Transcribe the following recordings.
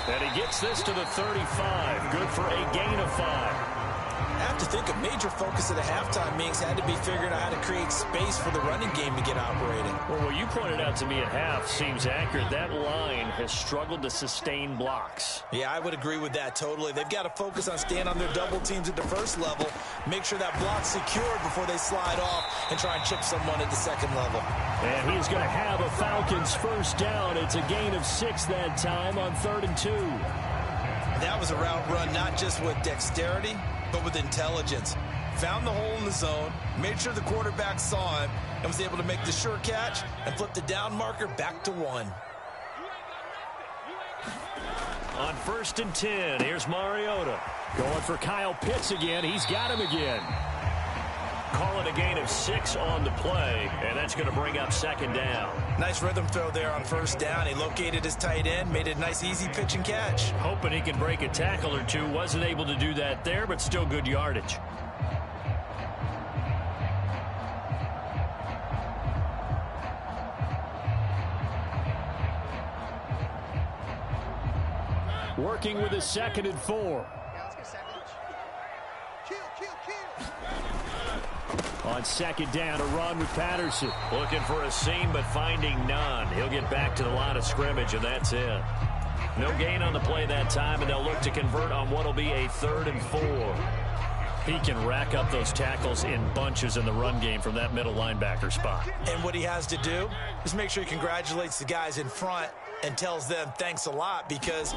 And he gets this to the 35. Good for a gain of 5. I have to think a major focus of the halftime meetings had to be figuring out how to create space for the running game to get operating. Well, what you pointed out to me at half seems accurate. That line has struggled to sustain blocks. Yeah, I would agree with that totally. They've got to focus on staying on their double teams at the first level, make sure that block's secured before they slide off and try and chip someone at the second level. And he's going to have a Falcons first down. It's a gain of 6 that time on 3rd and 2. That was a route run not just with dexterity, but with intelligence. Found the hole in the zone, made sure the quarterback saw him, and was able to make the sure catch and flip the down marker back to 1. On 1st and 10, here's Mariota. Going for Kyle Pitts again. He's got him again. Call it a gain of 6 on the play, and that's going to bring up 2nd down. Nice rhythm throw there on 1st down. He located his tight end, made it a nice easy pitch and catch. Hoping he can break a tackle or two. Wasn't able to do that there, but still good yardage. Working with a 2nd and 4. On 2nd down, a run with Patterson. Looking for a seam, but finding none. He'll get back to the line of scrimmage, and that's it. No gain on the play that time, and they'll look to convert on what will be a 3rd and 4. He can rack up those tackles in bunches in the run game from that middle linebacker spot. And what he has to do is make sure he congratulates the guys in front and tells them thanks a lot, because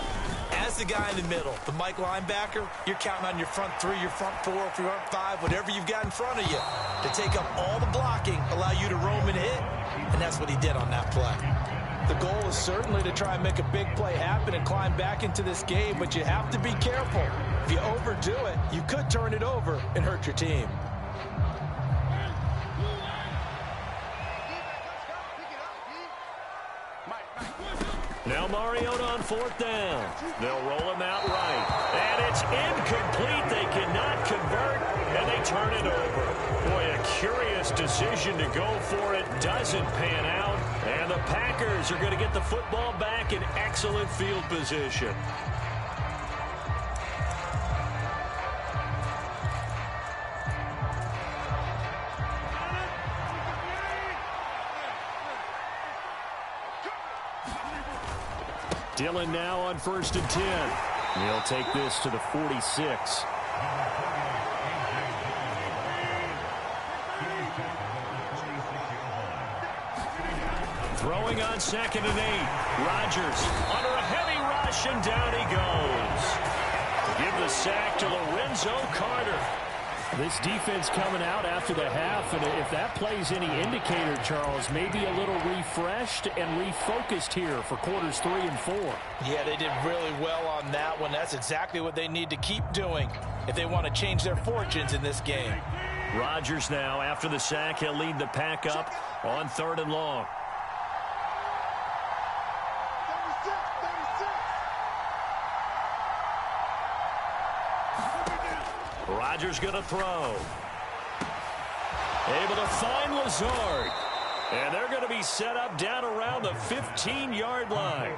as the guy in the middle, the Mike linebacker, you're counting on your front 3, your front 4, your front 5, whatever you've got in front of you to take up all the blocking, allow you to roam and hit, and that's what he did on that play. The goal is certainly to try and make a big play happen and climb back into this game, but you have to be careful. If you overdo it, you could turn it over and hurt your team. Now Mariota on 4th down. They'll roll him out right. And it's incomplete. They cannot convert, and they turn it over. Boy, a curious decision to go for it. Doesn't pan out. And the Packers are going to get the football back in excellent field position. Dillon now on 1st and 10. He'll take this to the 46. Throwing on 2nd and 8. Rodgers under a heavy rush, and down he goes. Give the sack to Lorenzo Carter. This defense coming out after the half, and if that plays any indicator, Charles, maybe a little refreshed and refocused here for quarters 3 and 4. Yeah, they did really well on that one. That's exactly what they need to keep doing if they want to change their fortunes in this game. Rodgers now, after the sack, he'll lead the pack up on 3rd and long. Rodgers going to throw. Able to find Lazard. And they're going to be set up down around the 15-yard line.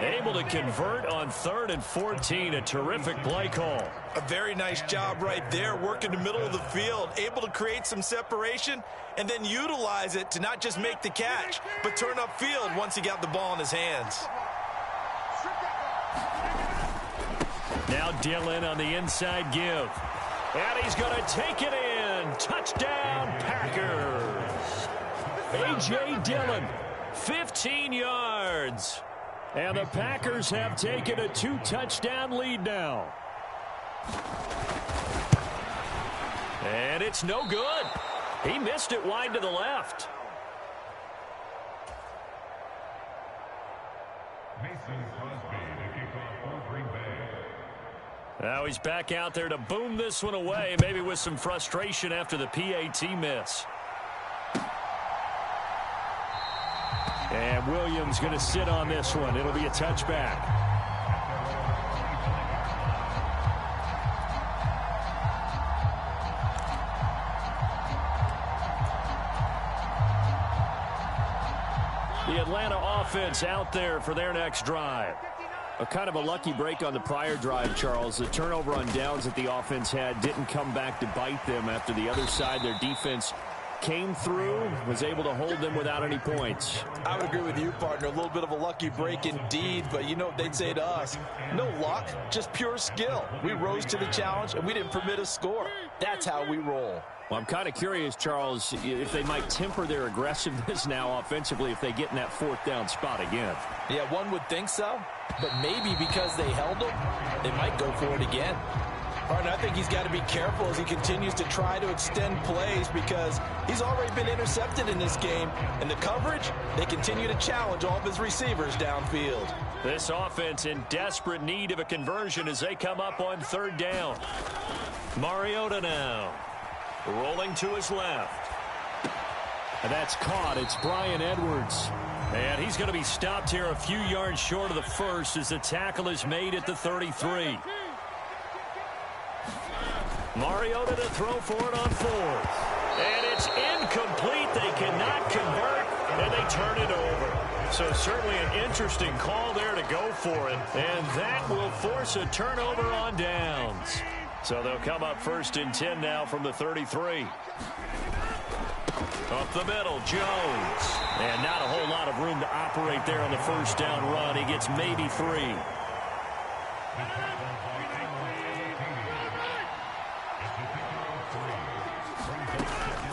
Able to convert on 3rd and 14. A terrific play call. A very nice job right there, working the middle of the field, able to create some separation and then utilize it to not just make the catch, but turn upfield once he got the ball in his hands. Now Dillon on the inside give. And he's going to take it in. Touchdown, Packers. A.J. Dillon, 15 yards. And the Packers have taken a 2-touchdown lead now. And it's no good. He missed it wide to the left. Now he's back out there to boom this one away, maybe with some frustration after the PAT miss. And Williams going to sit on this one. It'll be a touchback. The Atlanta offense out there for their next drive. A kind of a lucky break on the prior drive, Charles. The turnover on downs that the offense had didn't come back to bite them after the other side. Their defense came through, was able to hold them without any points. I would agree with you, partner. A little bit of a lucky break indeed, but you know what they'd say to us? No luck, just pure skill. We rose to the challenge, and we didn't permit a score. That's how we roll. Well, I'm kind of curious, Charles, if they might temper their aggressiveness now offensively if they get in that fourth down spot again. Yeah, one would think so, but maybe because they held them, they might go for it again. Partner, I think he's got to be careful as he continues to try to extend plays because he's already been intercepted in this game. And the coverage, they continue to challenge all of his receivers downfield. This offense in desperate need of a conversion as they come up on third down. Mariota now. Rolling to his left. And that's caught. It's Bryan Edwards. And he's going to be stopped here a few yards short of the first as the tackle is made at the 33. Mariota to throw for it on fourth. And it's incomplete. They cannot convert, and they turn it over. So certainly an interesting call there to go for it. And that will force a turnover on downs. So they'll come up first and 10 now from the 33. Up the middle, Jones. And not a whole lot of room to operate there on the first down run. He gets maybe 3.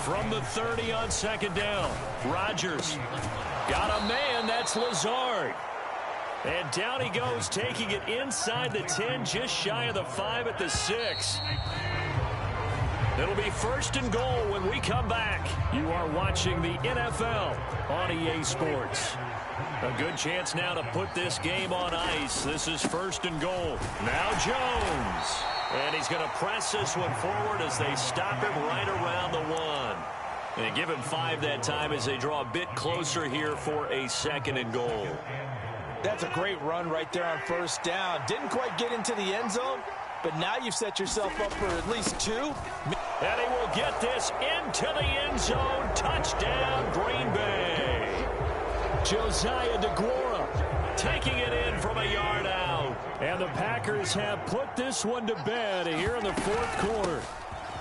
From the 30 on second down, Rodgers got a man. That's Lazard. And down he goes, taking it inside the 10, just shy of the 5 at the 6. It'll be first and goal when we come back. You are watching the NFL on EA Sports. A good chance now to put this game on ice. This is first and goal. Now Jones. And he's going to press this one forward as they stop him right around the 1. And give him 5 that time as they draw a bit closer here for a second and goal. That's a great run right there on first down. Didn't quite get into the end zone, but now you've set yourself up for at least 2. And he will get this into the end zone. Touchdown, Green Bay. Josiah DeGuara taking it in from a yard out. And the Packers have put this one to bed here in the fourth quarter.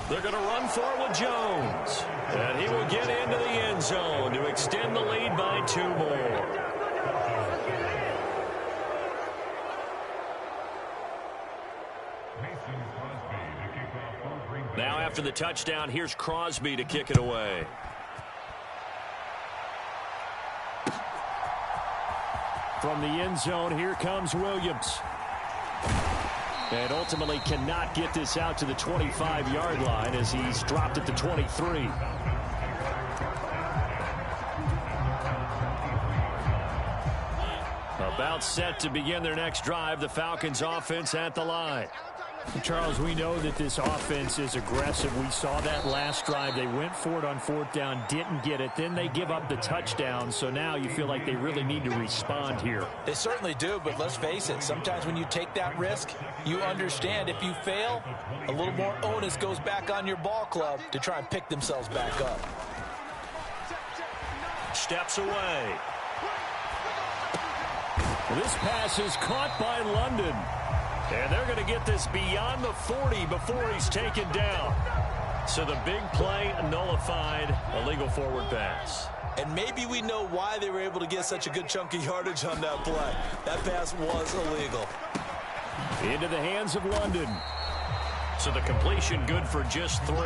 They're going to run for it with Jones. And he will get into the end zone to extend the lead by 2 more. Now after the touchdown, here's Crosby to kick it away. From the end zone, here comes Williams. And ultimately cannot get this out to the 25-yard line as he's dropped at the 23. About set to begin their next drive, the Falcons offense at the line. Charles, we know that this offense is aggressive. We saw that last drive. They went for it on fourth down, didn't get it. Then they give up the touchdown. So now you feel like they really need to respond here. They certainly do, but let's face it. Sometimes when you take that risk, you understand if you fail, a little more onus goes back on your ball club to try and pick themselves back up. Steps away. This pass is caught by London. And they're going to get this beyond the 40 before he's taken down. So the big play nullified, illegal forward pass. And maybe we know why they were able to get such a good chunk of yardage on that play. That pass was illegal. Into the hands of London. So the completion good for just 3.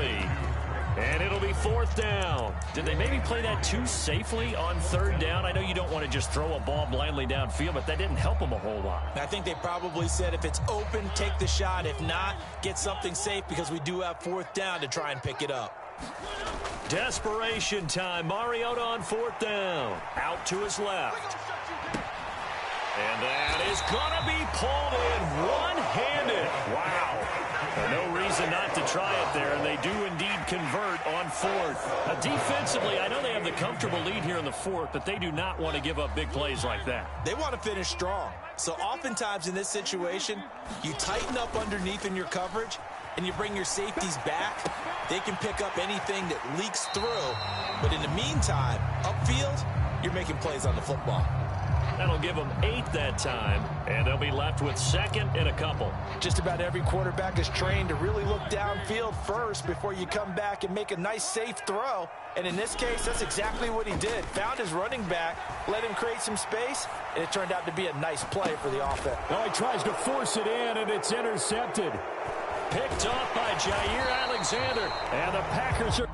And it'll be fourth down. Did they maybe play that too safely on third down? I know you don't want to just throw a ball blindly downfield, but that didn't help them a whole lot. I think they probably said if it's open, take the shot. If not, get something safe because we do have fourth down to try and pick it up. Desperation time. Mariota on fourth down. Out to his left. And that is going to be pulled in one-handed. Wow. No reason not to try it there, and they do indeed convert on fourth. Defensively, I know they have the comfortable lead here in the fourth, but they do not want to give up big plays like that. They want to finish strong. So oftentimes in this situation, you tighten up underneath in your coverage, and you bring your safeties back. They can pick up anything that leaks through. But in the meantime, upfield, you're making plays on the football. That'll give them 8 that time, and they'll be left with 2nd and a couple. Just about every quarterback is trained to really look downfield first before you come back and make a nice, safe throw. And in this case, that's exactly what he did. Found his running back, let him create some space, and it turned out to be a nice play for the offense. Oh, he tries to force it in, and it's intercepted. Picked off by Jair Alexander, and the Packers are...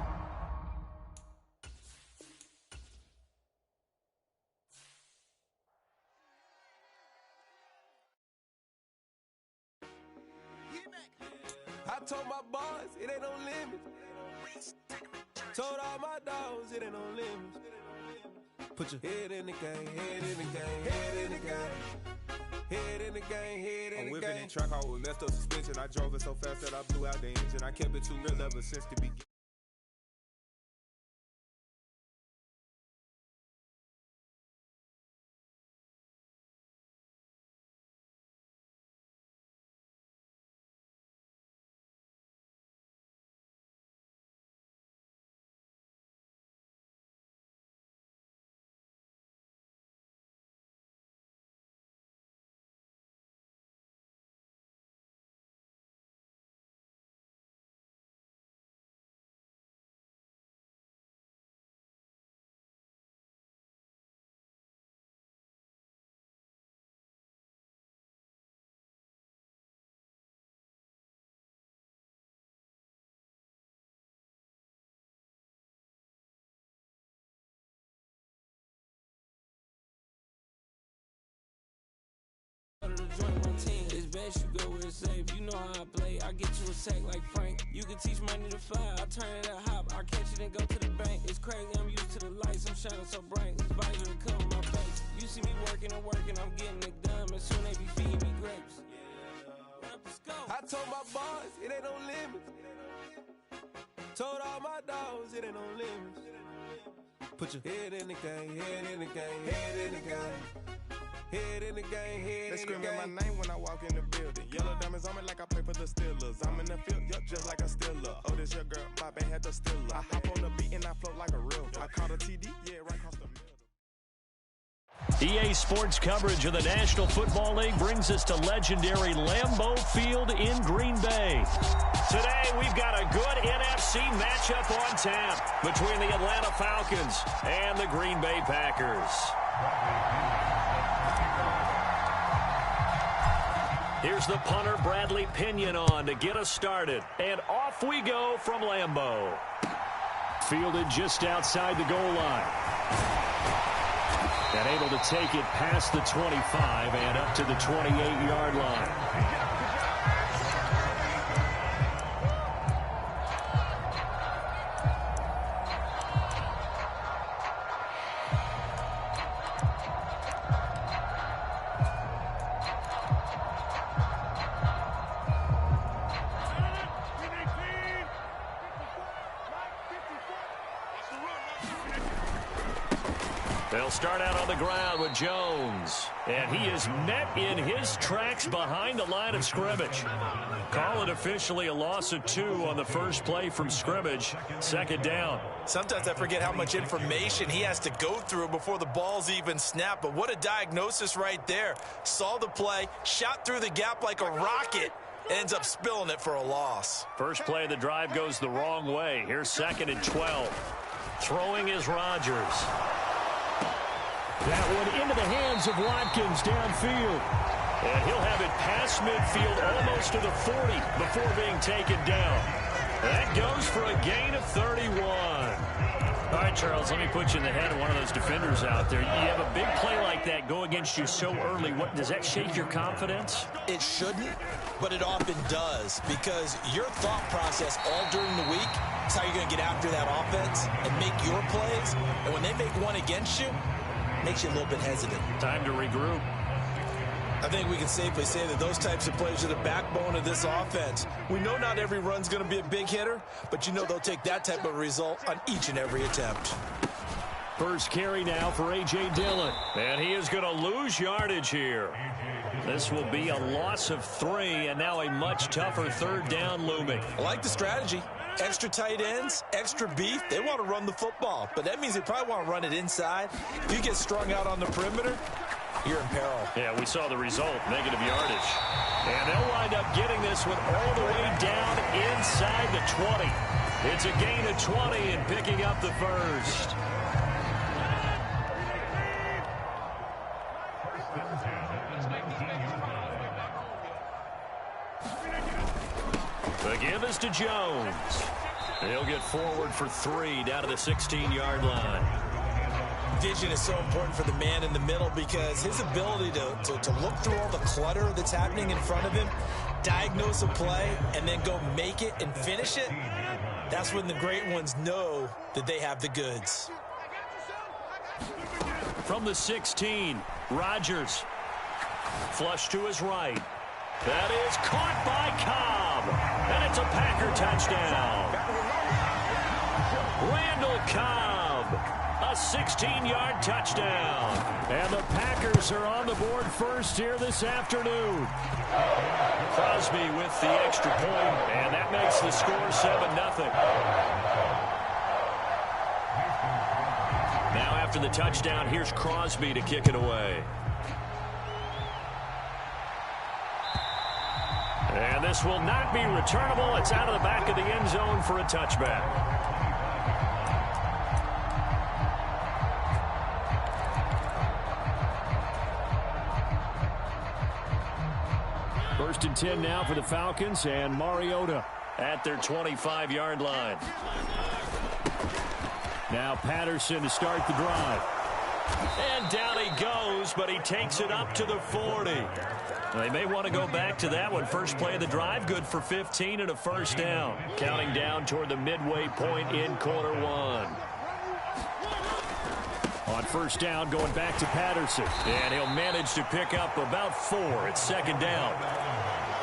I told my boys it ain't no limit. Told all my dogs it ain't no limit. Put your head in the game, head in the game, head in the game. Head in the game, head in the game. I'm whipping in track out with messed up suspension. I drove it so fast that I blew out the engine. I kept it too real ever since the beginning. It's best you go where it's safe. You know how I play. I get you a sack like Frank. You can teach money to fly. I turn it up hop. I catch it and go to the bank. It's crazy. I'm used to the lights. I'm shining so bright. This visor will come on my face. You see me working and working. I'm getting it done. And soon they be feeding me grapes. I told my boys it ain't no limit. Told all my dogs it ain't no limit. Put your head in the game, head in the game, head in the game. Head in the game, head in the game. They screaming my name when I walk in the building. Yellow diamonds on me like I play for the Steelers. I'm in the field, yup, just like a Steeler. Oh, this your girl, my band had the Steeler. I hop on the beat and I float like a real. I caught a TD, yeah, right across the middle. EA Sports coverage of the National Football League brings us to legendary Lambeau Field in Green Bay. Today, we've got a good NFC matchup on tap between the Atlanta Falcons and the Green Bay Packers. Here's the punter, Bradley Pinion, on to get us started. And off we go from Lambeau. Fielded just outside the goal line. And able to take it past the 25 and up to the 28-yard line. They'll start out on the ground with Jones. And he is met in his tracks behind the line of scrimmage. Call it officially a loss of 2 on the first play from scrimmage. 2nd down. Sometimes I forget how much information he has to go through before the ball's even snapped. But what a diagnosis right there. Saw the play, shot through the gap like a rocket, ends up spilling it for a loss. First play of the drive goes the wrong way. Here's 2nd and 12. Throwing is Rodgers. That one into the hands of Watkins downfield. And he'll have it past midfield almost to the 40 before being taken down. That goes for a gain of 31. All right, Charles, let me put you in the head of one of those defenders out there. You have a big play like that go against you so early. What, does that shake your confidence? It shouldn't, but it often does, because your thought process all during the week is how you're going to get after that offense and make your plays. And when they make one against you, makes you a little bit hesitant. Time to regroup. I think we can safely say that those types of plays are the backbone of this offense. We know not every run's going to be a big hitter, but you know they'll take that type of result on each and every attempt. First carry now for A.J. Dillon. And he is going to lose yardage here. This will be a loss of 3, and now a much tougher 3rd down looming. I like the strategy. Extra tight ends, extra beef. They want to run the football, but that means they probably want to run it inside. If you get strung out on the perimeter, you're in peril. Yeah, we saw the result, negative yardage. And they'll wind up getting this one all the way down inside the 20. It's a gain of 20 and picking up the first. The give is to Jones. He'll get forward for 3 down to the 16-yard line. Vision is so important for the man in the middle because his ability to look through all the clutter that's happening in front of him, diagnose a play, and then go make it and finish it, that's when the great ones know that they have the goods. From the 16, Rodgers. Flush to his right. That is caught by Cobb. And it's a Packer touchdown. Randall Cobb. A 16-yard touchdown. And the Packers are on the board first here this afternoon. Crosby with the extra point, and that makes the score 7-0. Now after the touchdown, here's Crosby to kick it away. And this will not be returnable. It's out of the back of the end zone for a touchback. First and 10 now for the Falcons, and Mariota At their 25-yard line. Now Patterson to start the drive. And down he goes, but he takes it up to the 40. They may want to go back to that one. First play of the drive, good for 15 and a first down. Counting down toward the midway point in quarter one. On first down, going back to Patterson. And he'll manage to pick up about 4. It's second down.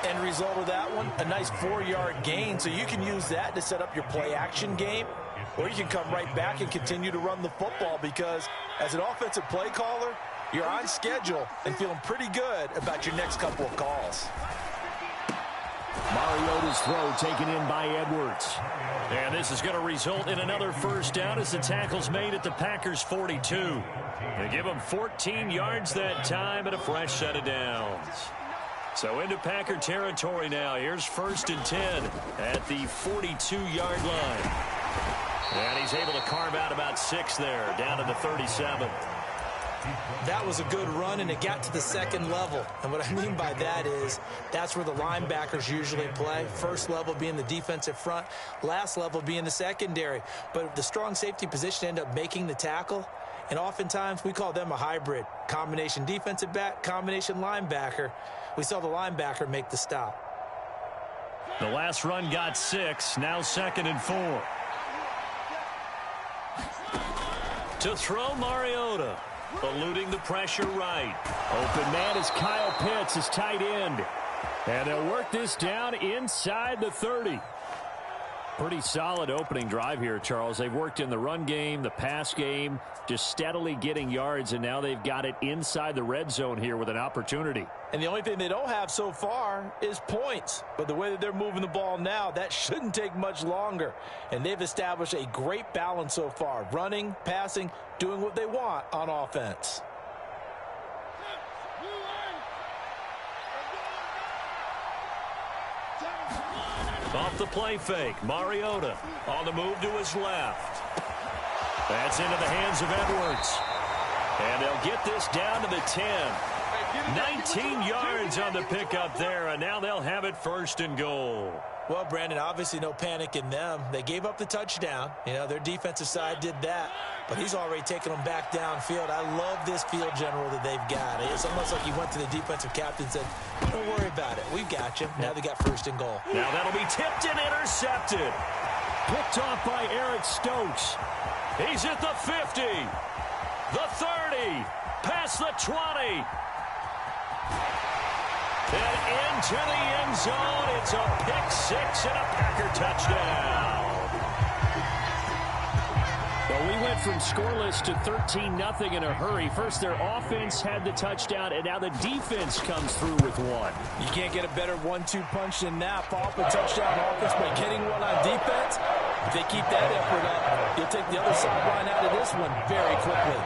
End result of that one, a nice 4-yard gain. So you can use that to set up your play-action game, or you can come right back and continue to run the football because as an offensive play caller, you're on schedule and feeling pretty good about your next couple of calls. Mariota's throw taken in by Edwards. And this is going to result in another first down as the tackle's made at the Packers' 42. They give them 14 yards that time and a fresh set of downs. So into Packer territory now. Here's first and 10 at the 42-yard line. And he's able to carve out about 6 there, down to the 37. That was a good run, and it got to the second level. And what I mean by that is that's where the linebackers usually play. First level being the defensive front, last level being the secondary. But the strong safety position ended up making the tackle, and oftentimes we call them a hybrid. Combination defensive back, combination linebacker. We saw the linebacker make the stop. The last run got 6, now second and 4. To throw Mariota. Eluding the pressure right. Open man is Kyle Pitts, his tight end. And they'll work this down inside the 30. Pretty solid opening drive here, Charles. They've worked in the run game, the pass game, just steadily getting yards, and now they've got it inside the red zone here with an opportunity. And the only thing they don't have so far is points. But the way that they're moving the ball now, that shouldn't take much longer. And they've established a great balance so far. Running, passing, doing what they want on offense. Off the play fake, Mariota on the move to his left. That's into the hands of Edwards. And they'll get this down to the 10. 19 yards on the pickup there, and now they'll have it first and goal. Well, Brandon, obviously no panic in them. They gave up the touchdown. You know, their defensive side did that. But he's already taken them back downfield. I love this field general that they've got. It's almost like he went to the defensive captain and said, don't worry about it. We've got you. Now they got first and goal. Now that'll be tipped and intercepted. Picked off by Eric Stokes. He's at the 50, the 30, past the 20. And into the end zone. It's a pick-6 and a Packer touchdown. Well, we went from scoreless to 13-0 in a hurry. First, their offense had the touchdown, and now the defense comes through with one. You can't get a better 1-2 punch than that. Follow up a touchdown offense by getting one on defense. If they keep that effort up, you'll take the other sideline out of this one very quickly.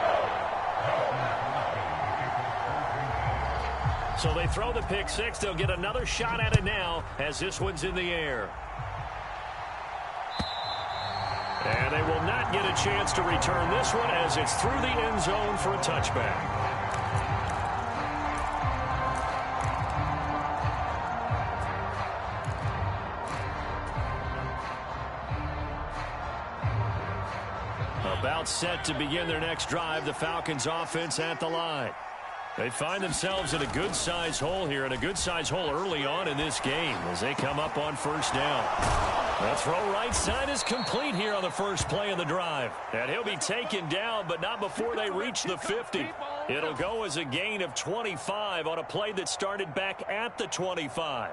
So they throw the pick six. They'll get another shot at it now as this one's in the air. And they will not get a chance to return this one as it's through the end zone for a touchback. About set to begin their next drive, the Falcons offense at the line. They find themselves in a good-sized hole here, and a good-sized hole early on in this game as they come up on first down. The throw right side is complete here on the first play of the drive. And he'll be taken down, but not before they reach the 50. It'll go as a gain of 25 on a play that started back at the 25.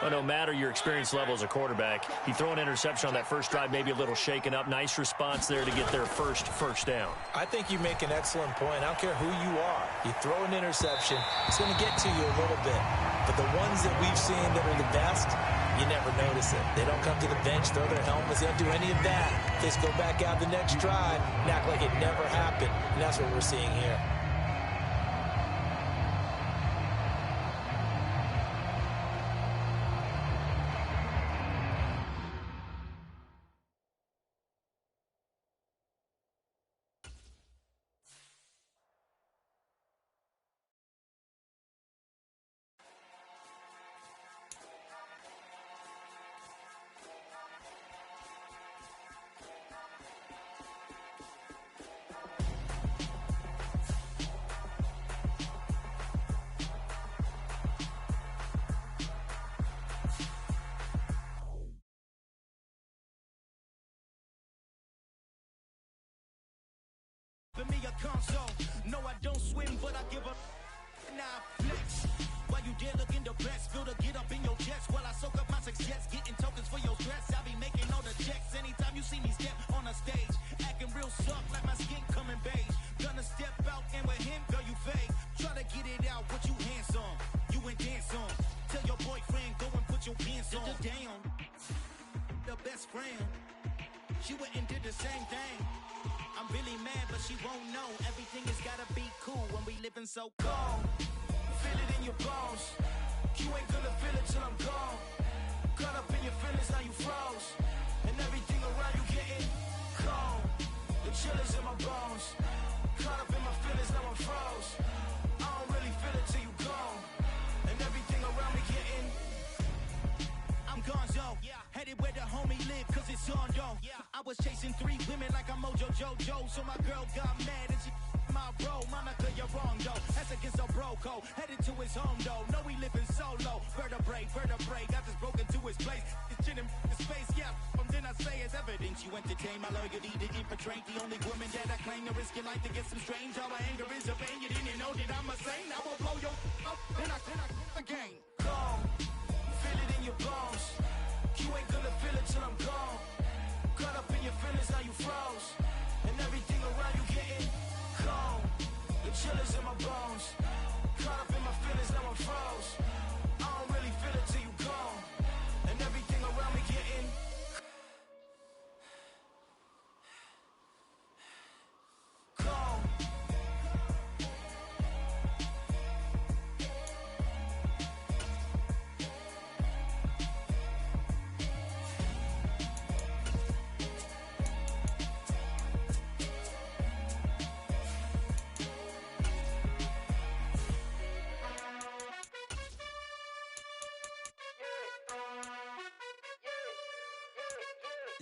Well, no matter your experience level as a quarterback, you throw an interception on that first drive, maybe a little shaken up. Nice response there to get their first down. I think you make an excellent point. I don't care who you are. You throw an interception, it's going to get to you a little bit. But the ones that we've seen that are the best, you never notice it. They don't come to the bench, throw their helmets. They don't do any of that. They just go back out the next drive and act like it never happened. And that's what we're seeing here. Me a console. No, I don't swim, but I give a now flex. While you dare look in the best, feel to get up in your chest while I soak up my success, getting tokens for your stress. I be making all the checks anytime you see me step on a stage, acting real soft like my skin coming beige. Gonna step out and with him, girl, you fake. Try to get it out, but you handsome. You ain't dance on. Tell your boyfriend go and put your pants on. Down. The best friend. She went and did the same thing. I'm really mad, but she won't know. Everything has gotta be cool when we living so cold. Feel it in your bones. You ain't gonna feel it till I'm gone. Caught up in your feelings, now you froze. And everything around you getting cold. The chill is in my bones. Caught up in my feelings, now I'm froze. I don't really feel it till you gone. And everything around me getting I'm gonzo, headed where the homie live, cause it's on though. I was chasing 3 women like I'm Mojo Jojo, so my girl got mad and she my bro. Monica, you're wrong though, that's against a bro code. Headed to his home though, no we living solo. Vertebrae, got this broken to his place. It's chin in his face, from then I say it's evidence. You entertain my loyalty to infiltrate. The only woman that I claim to risk your life to get some strange. All my anger is a pain, you didn't know that I'm a saint. I will blow your up, then I again. Gone. Feel it in your bones. You ain't gonna feel it till I'm gone. Caught up in your feelings, now you froze. And everything around you getting cold. The chill is in my bones. Caught up in my feelings, now I'm froze. I don't really feel it till you gone. And everything around me getting cold.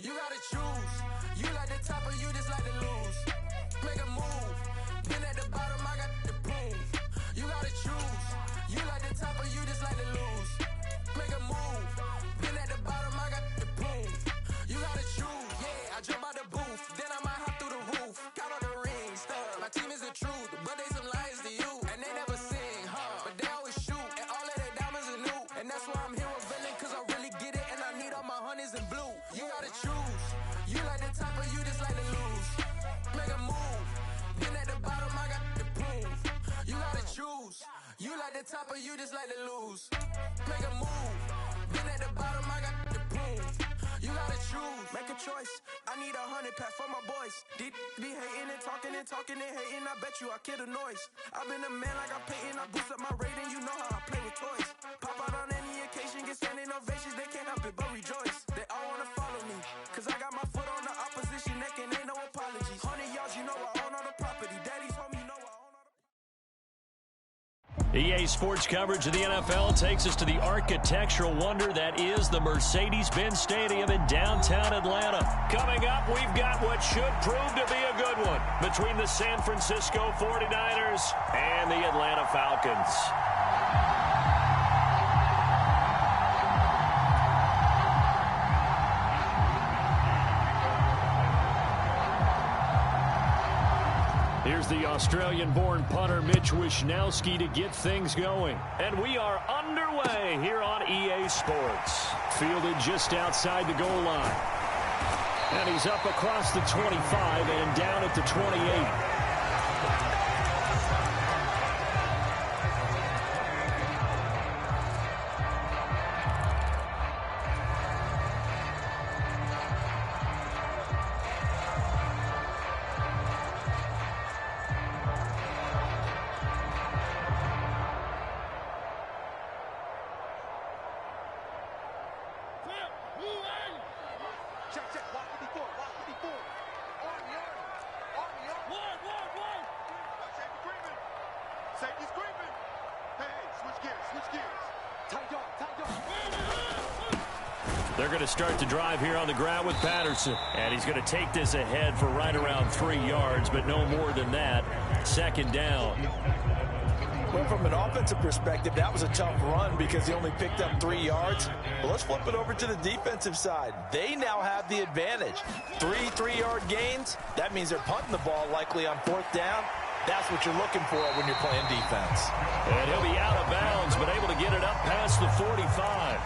You gotta choose. You like the top or you just like to lose. Make a move. Been at the bottom, I got the boom. You gotta choose. You like the top or you just like to lose. Make a move. Been at the bottom, I got the boom. You gotta choose. Yeah, I jump out the booth. Then I might hop through the roof. Count on the rings. My team is the truth, but they some liars to you. And they never sing, but they always shoot. And all of their diamonds are new. And that's why I'm here with villain, cause I really get it. And I need all my honeys in blue. You gotta choose. You like the top or you just like to lose. Make a move. Been at the bottom, I got the boom. You gotta choose. You like the top or you just like to lose. Make a move. Been at the bottom, I got the boom. You gotta shoes. Make a choice. I need 100 pack for my boys. Be hating and talking and talking and hating. I bet you I kill the noise. I've been a man like I'm Peyton. I boost up my rating. You know how I play with toys. Pop out on any occasion, get standing ovations. They can't help it but rejoice. They all wanna follow me, cause I got my foot on the opposition neck and ain't no apologies. 100 yards, you know I own all the property. Daddy's home, you know I own all the... EA Sports coverage of the NFL takes us to the architectural wonder that is the Mercedes-Benz Stadium in downtown Atlanta. Coming up, we've got what should prove to be a good one between the San Francisco 49ers and the Atlanta Falcons. Here's the Australian-born punter Mitch Wishnowsky to get things going. And we are underway here on EA Sports. Fielded just outside the goal line. And he's up across the 25 and down at the 28. They're going to start to drive here on the ground with Patterson. And he's going to take this ahead for right around 3 yards, but no more than that. Second down. Well, from an offensive perspective, that was a tough run because he only picked up 3 yards. But let's flip it over to the defensive side. They now have the advantage. 3-3-yard gains. That means they're punting the ball likely on 4th down. That's what you're looking for when you're playing defense. And he'll be out of bounds, but able to get it up past the 45.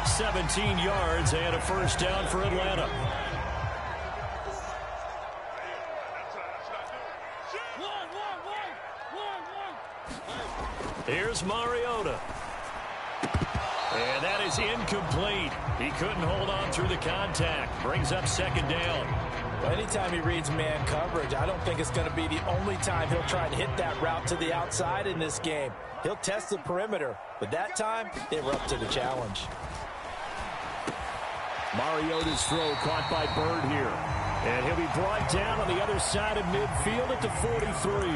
17 yards and a first down for Atlanta. Here's Mariota. And that is incomplete. He couldn't hold on through the contact. Brings up second down. Well, anytime he reads man coverage, I don't think it's going to be the only time he'll try to hit that route to the outside in this game. He'll test the perimeter, but that time they were up to the challenge. Mariota's throw caught by Bird here. And he'll be brought down on the other side of midfield at the 43.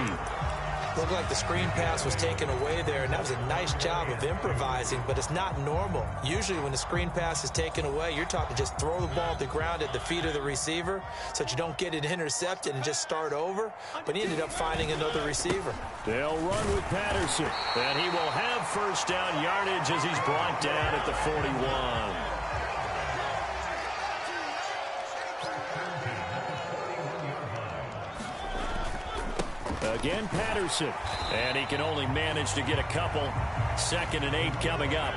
Looked like the screen pass was taken away there, and that was a nice job of improvising, but it's not normal. Usually when the screen pass is taken away, you're taught to just throw the ball at the ground at the feet of the receiver so that you don't get it intercepted and just start over, but he ended up finding another receiver. They'll run with Patterson, and he will have first down yardage as he's brought down at the 41. Again, Patterson. And he can only manage to get a couple. 2nd and 8 coming up.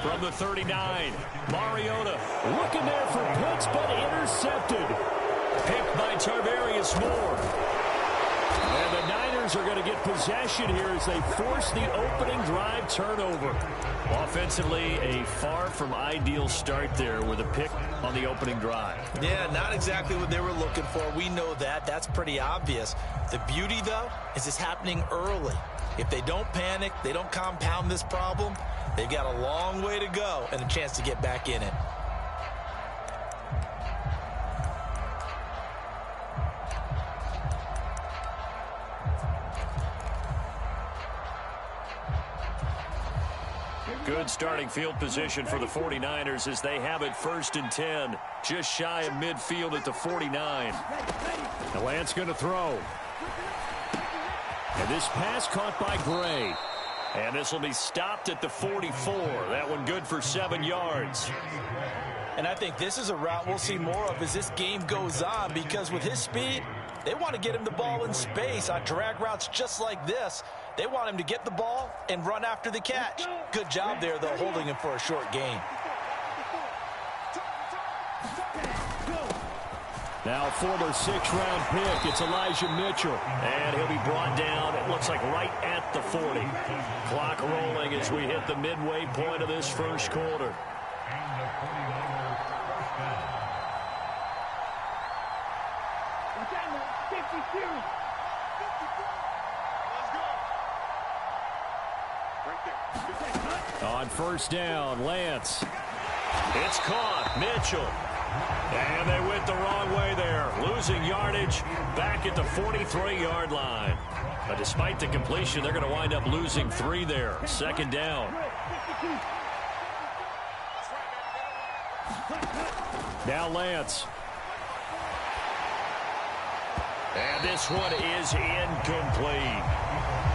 From the 39, Mariota looking there for Pitts, but intercepted. Picked by Tarvarius Moore. And the Niners are going to get possession here as they force the opening drive turnover. Offensively, a far from ideal start there with a pick on the opening drive. Yeah, not exactly what they were looking for. We know that. That's pretty obvious. The beauty, though, is it's happening early. If they don't panic, they don't compound this problem, they've got a long way to go and a chance to get back in it. Good starting field position for the 49ers as they have it 1st and 10. Just shy of midfield at the 49. The Lance going to throw. And this pass caught by Gray. And this will be stopped at the 44. That one good for 7 yards. And I think this is a route we'll see more of as this game goes on, because with his speed, they want to get him the ball in space on drag routes just like this. They want him to get the ball and run after the catch. Good job there, though, holding him for a short gain. Now former 6th-round pick, it's Elijah Mitchell. And he'll be brought down, it looks like right at the 40. Clock rolling as we hit the midway point of this first quarter. On first down, Lance. It's caught. Mitchell. And they went the wrong way there. Losing yardage back at the 43-yard line. But despite the completion, they're going to wind up losing 3 there. Second down. Now Lance. And this one is incomplete.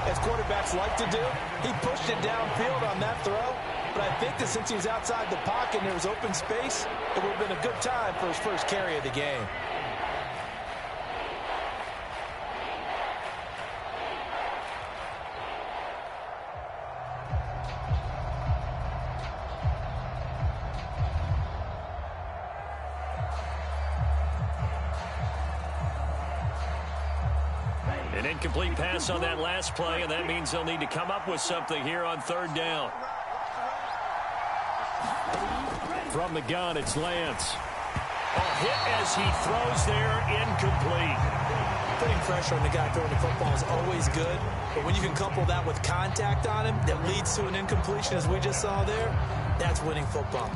As quarterbacks like to do, he pushed it downfield on that throw. But I think that since he was outside the pocket and there was open space, it would have been a good time for his first carry of the game. An incomplete pass on that last play, and that means they'll need to come up with something here on third down. From the gun, it's Lance. A hit as he throws there, incomplete. Putting pressure on the guy throwing the football is always good, but when you can couple that with contact on him that leads to an incompletion, as we just saw there, that's winning football.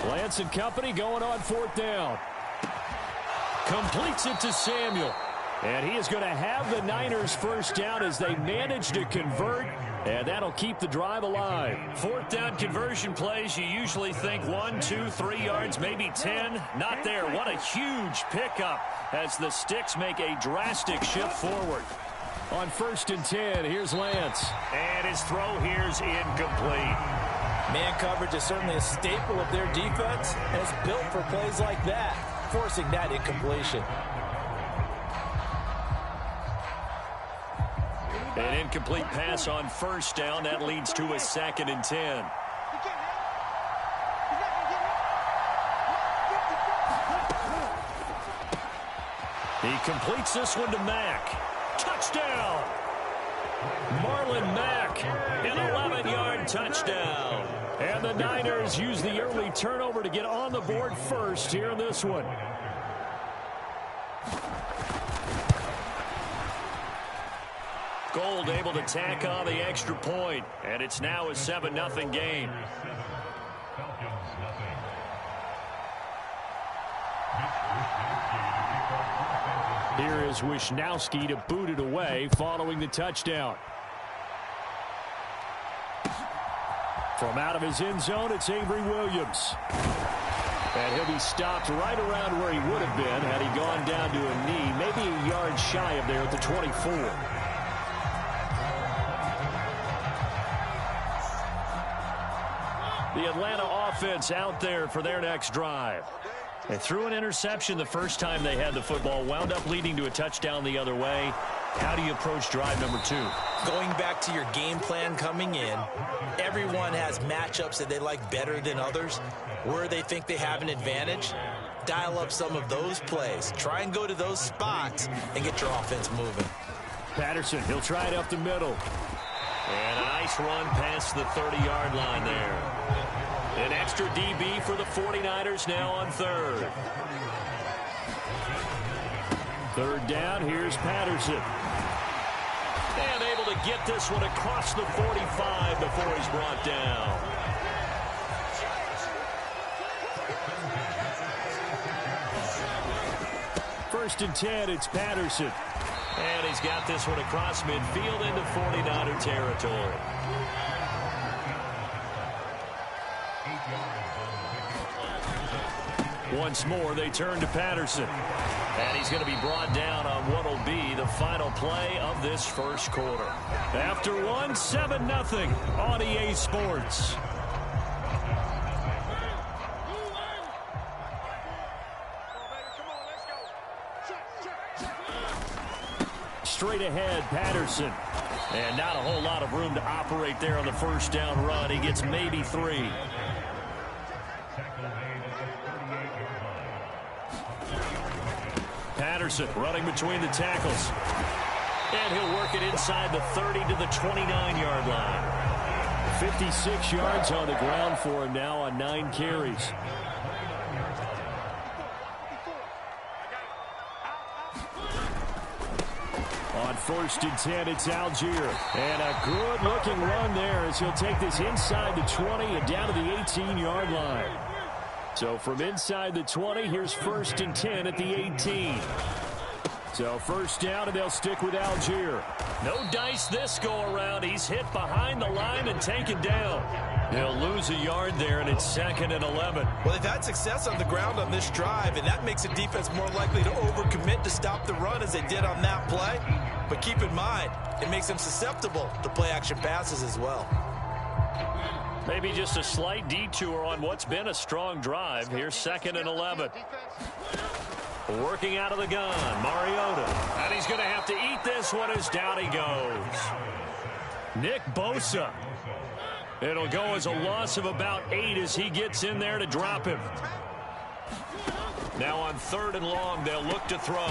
Lance and company going on fourth down. Completes it to Samuel. And he is going to have the Niners first down as they manage to convert. And that'll keep the drive alive. Fourth down conversion plays, you usually think 1, 2, 3 yards, maybe 10. Not there. What a huge pickup as the Sticks make a drastic shift forward. On 1st and 10, here's Lance. And his throw here's incomplete. Man coverage is certainly a staple of their defense, and it's built for plays like that, forcing that incompletion. An incomplete pass on first down. That leads to a 2nd and 10. He completes this one to Mack. Touchdown! Marlon Mack, an 11-yard touchdown. And the Niners use the early turnover to get on the board first here in this one. Gold able to tack on the extra point, and it's now a 7-0 game. Here is Wisnowski to boot it away following the touchdown. From out of his end zone, it's Avery Williams. And he'll be stopped right around where he would have been had he gone down to a knee, maybe a yard shy of there at the 24. The Atlanta offense out there for their next drive. They threw an interception the first time they had the football, wound up leading to a touchdown the other way. How do you approach drive number 2? Going back to your game plan coming in, everyone has matchups that they like better than others. Where they think they have an advantage, dial up some of those plays. Try and go to those spots and get your offense moving. Patterson, he'll try it up the middle. And a nice run past the 30-yard line there. An extra DB for the 49ers now on third. Third down, here's Patterson. And able to get this one across the 45 before he's brought down. First and 10, it's Patterson. And he's got this one across midfield into 49er territory. Once more, they turn to Patterson. And he's going to be brought down on what will be the final play of this first quarter. After one, 7-0 on EA Sports. Straight ahead, Patterson. And not a whole lot of room to operate there on the first down run. He gets maybe 3. Patterson running between the tackles. And he'll work it inside the 30 to the 29-yard line. 56 yards on the ground for him now on 9 carries. On 1st and 10, it's Algier. And a good-looking run there as he'll take this inside the 20 and down to the 18-yard line. So from inside the 20, here's 1st and 10 at the 18. So first down, and they'll stick with Algier. No dice this go-around. He's hit behind the line and taken down. He'll lose a yard there, and it's 2nd and 11. Well, they've had success on the ground on this drive, and that makes the defense more likely to overcommit to stop the run as they did on that play. But keep in mind, it makes them susceptible to play-action passes as well. Maybe just a slight detour on what's been a strong drive. Here's 2nd and 11. Working out of the gun, Mariota. And he's going to have to eat this one as down he goes. Nick Bosa. It'll go as a loss of about 8 as he gets in there to drop him. Now on 3rd and long, they'll look to throw.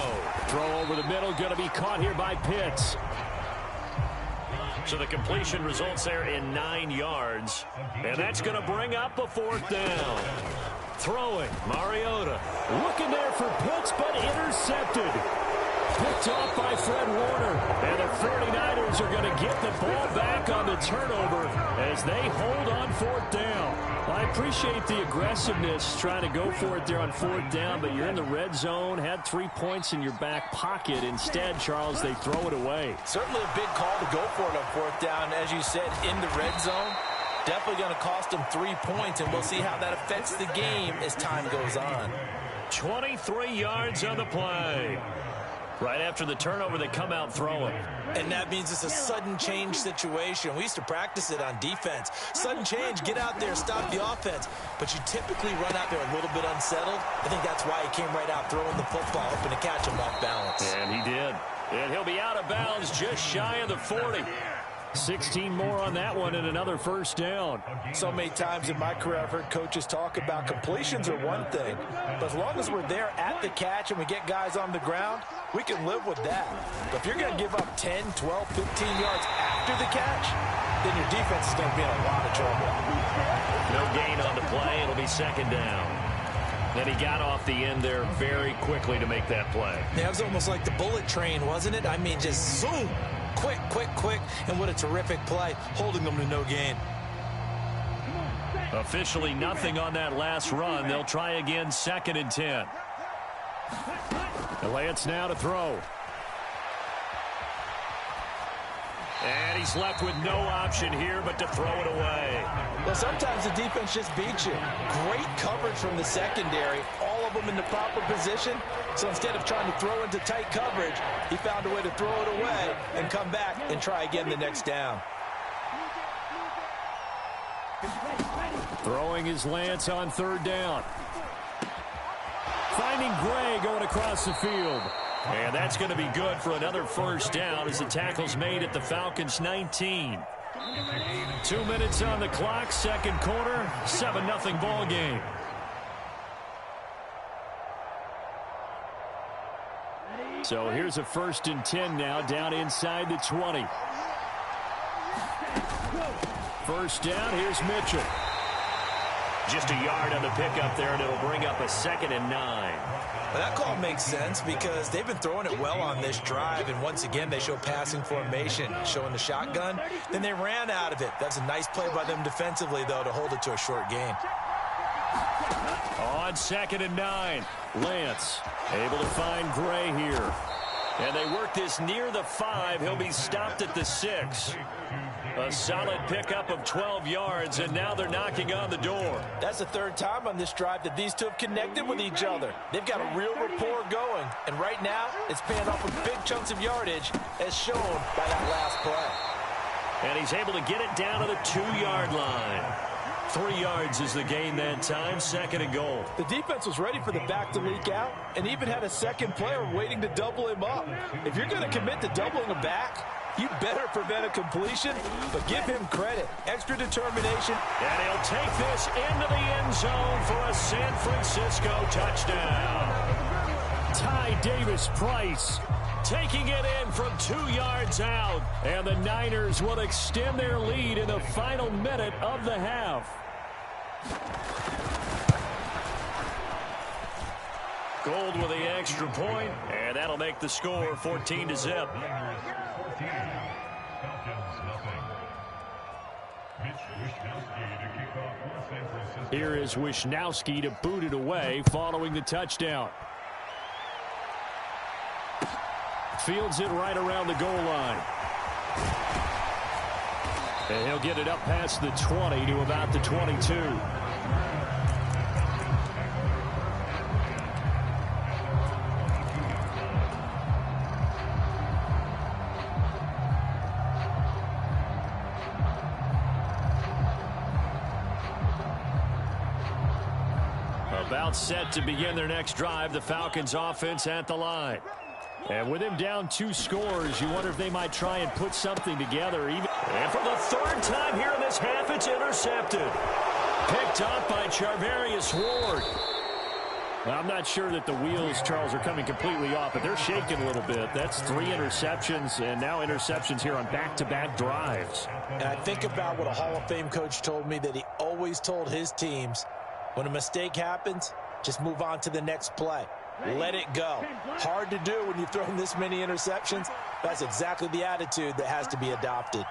Throw over the middle, going to be caught here by Pitts. So the completion results there in 9 yards. And that's going to bring up a 4th down. Throwing, Mariota. Looking there for Pitts, but intercepted. Picked off by Fred Warner. And the 49ers are going to get the ball back on the turnover as they hold on 4th down. I appreciate the aggressiveness trying to go for it there on 4th down, but you're in the red zone, had 3 points in your back pocket. Instead, Charles, they throw it away. Certainly a big call to go for it on 4th down. As you said, in the red zone. Definitely going to cost them 3 points, and we'll see how that affects the game as time goes on. 23 yards on the play. Right after the turnover, they come out throwing. And that means it's a sudden change situation. We used to practice it on defense. Sudden change, get out there, stop the offense. But you typically run out there a little bit unsettled. I think that's why he came right out throwing the football, hoping to catch him off balance. And he did. And he'll be out of bounds just shy of the 40. 16 more on that one and another 1st down. So many times in my career I've heard coaches talk about completions are one thing, but as long as we're there at the catch and we get guys on the ground, we can live with that. But if you're going to give up 10, 12, 15 yards after the catch, then your defense is going to be in a lot of trouble. No gain on the play. It'll be 2nd down. Then he got off the end there very quickly to make that play. Yeah, it was almost like the bullet train, wasn't it? I mean, just zoom. Quick, quick, quick, and what a terrific play, holding them to no gain. Officially nothing on that last run. They'll try again, 2nd and 10. Lance now to throw. And he's left with no option here but to throw it away. Well, sometimes the defense just beats you. Great coverage from the secondary, all of them in the proper position. So instead of trying to throw into tight coverage, he found a way to throw it away and come back and try again the next down. Throwing is Lance on 3rd down. Finding Gray going across the field. And that's going to be good for another 1st down as the tackle's made at the Falcons' 19. 2 minutes on the clock, 2nd quarter, 7-0 ball game. So here's a 1st and 10 now down inside the 20. 1st down, here's Mitchell. Just a yard on the pickup there, and it'll bring up a 2nd and 9. Well, that call makes sense because they've been throwing it well on this drive, and once again they show passing formation, showing the shotgun. Then they ran out of it. That's a nice play by them defensively, though, to hold it to a short gain. On 2nd and 9, Lance able to find Gray here. And they work this near the 5. He'll be stopped at the 6. A solid pickup of 12 yards, and now they're knocking on the door. That's the third time on this drive that these two have connected with each other. They've got a real rapport going, and right now it's paying off with big chunks of yardage, as shown by that last play. And he's able to get it down to the 2-yard line. 3 yards is the gain that time, 2nd and goal. The defense was ready for the back to leak out and even had a second player waiting to double him up. If you're going to commit to doubling a back, you better prevent a completion, but give him credit. Extra determination. And he'll take this into the end zone for a San Francisco touchdown. Ty Davis-Price taking it in from 2 yards out. And the Niners will extend their lead in the final minute of the half. Gold with the extra point, and that'll make the score 14-0. Here is Wishnowsky to boot it away following the touchdown. Fields it right around the goal line. And he'll get it up past the 20 to about the 22. About set to begin their next drive, the Falcons offense at the line. And with him down 2 scores, you wonder if they might try and put something together. And for the 3rd time here in this half, it's intercepted. Picked up by Charvarius Ward. Well, I'm not sure that the wheels, Charles, are coming completely off, but they're shaking a little bit. That's 3 interceptions, and now interceptions here on back-to-back drives. And I think about what a Hall of Fame coach told me, that he always told his teams, when a mistake happens, just move on to the next play. Let it go. Hard to do when you've thrown this many interceptions. That's exactly the attitude that has to be adopted.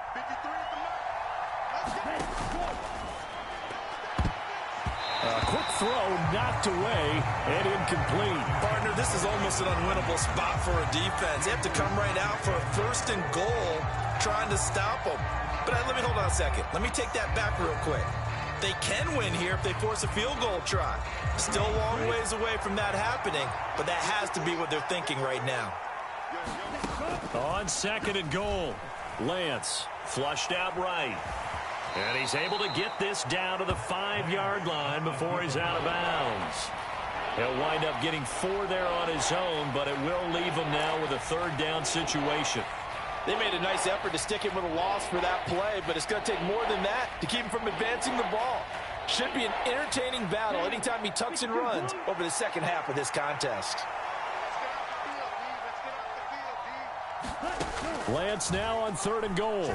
A quick throw knocked away and incomplete. Partner, this is almost an unwinnable spot for a defense. They have to come right out for a 1st and goal trying to stop them. But let me hold on a second. Let me take that back real quick. They can win here if they force a field goal try. Still a long ways away from that happening, but that has to be what they're thinking right now. On 2nd and goal, Lance flushed out right. And he's able to get this down to the 5-yard line before he's out of bounds. He'll wind up getting 4 there on his own, but it will leave him now with a 3rd down situation. They made a nice effort to stick him with a loss for that play, but it's going to take more than that to keep him from advancing the ball. Should be an entertaining battle anytime he tucks and runs over the second half of this contest. Lance now on 3rd and goal.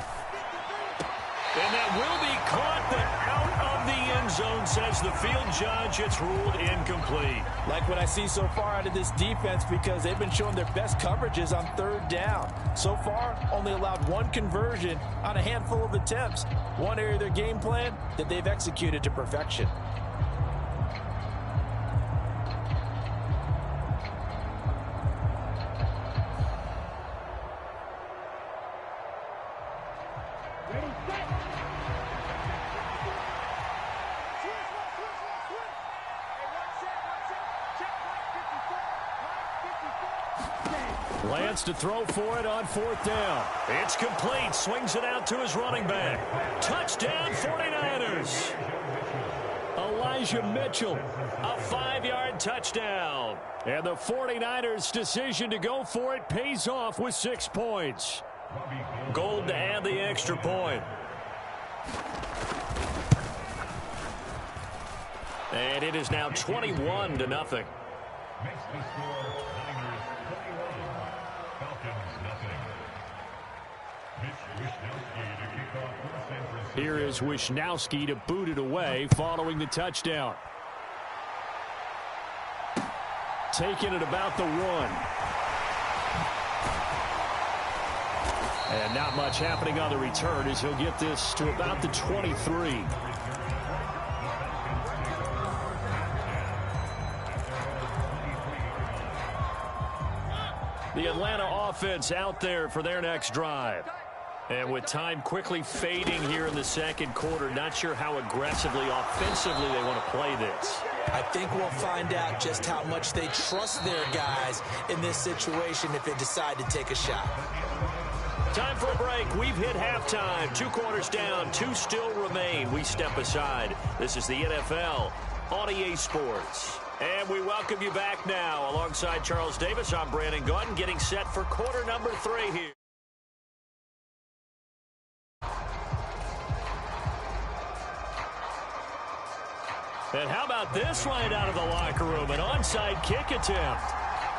And that will be caught, but out of the end zone, says the field judge. It's ruled incomplete. Like what I see so far out of this defense, because they've been showing their best coverages on 3rd down. So far, only allowed 1 conversion on a handful of attempts. One area of their game plan that they've executed to perfection. Lance to throw for it on 4th down. It's complete. Swings it out to his running back. Touchdown, 49ers. Elijah Mitchell. A 5-yard touchdown. And the 49ers' decision to go for it pays off with 6 points. Gold to add the extra point. And it is now 21-0. Makes the score Niners 21, Falcons nothing. Wishnowsky to kick off for San Francisco. Here is Wishnowsky to boot it away following the touchdown. Taking it about the 1. And not much happening on the return as he'll get this to about the 23. The Atlanta offense out there for their next drive. And with time quickly fading here in the second quarter, not sure how aggressively, offensively they want to play this. I think we'll find out just how much they trust their guys in this situation if they decide to take a shot. Time for a break. We've hit halftime. 2 quarters down, 2 still remain. We step aside. This is the NFL on EA Sports. And we welcome you back now. Alongside Charles Davis, I'm Brandon Gaudin, getting set for quarter number 3 here. And how about this right out of the locker room? An onside kick attempt.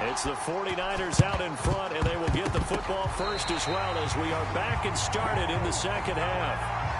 It's the 49ers out in front, and they will get the football first as well as we are back and started in the second half.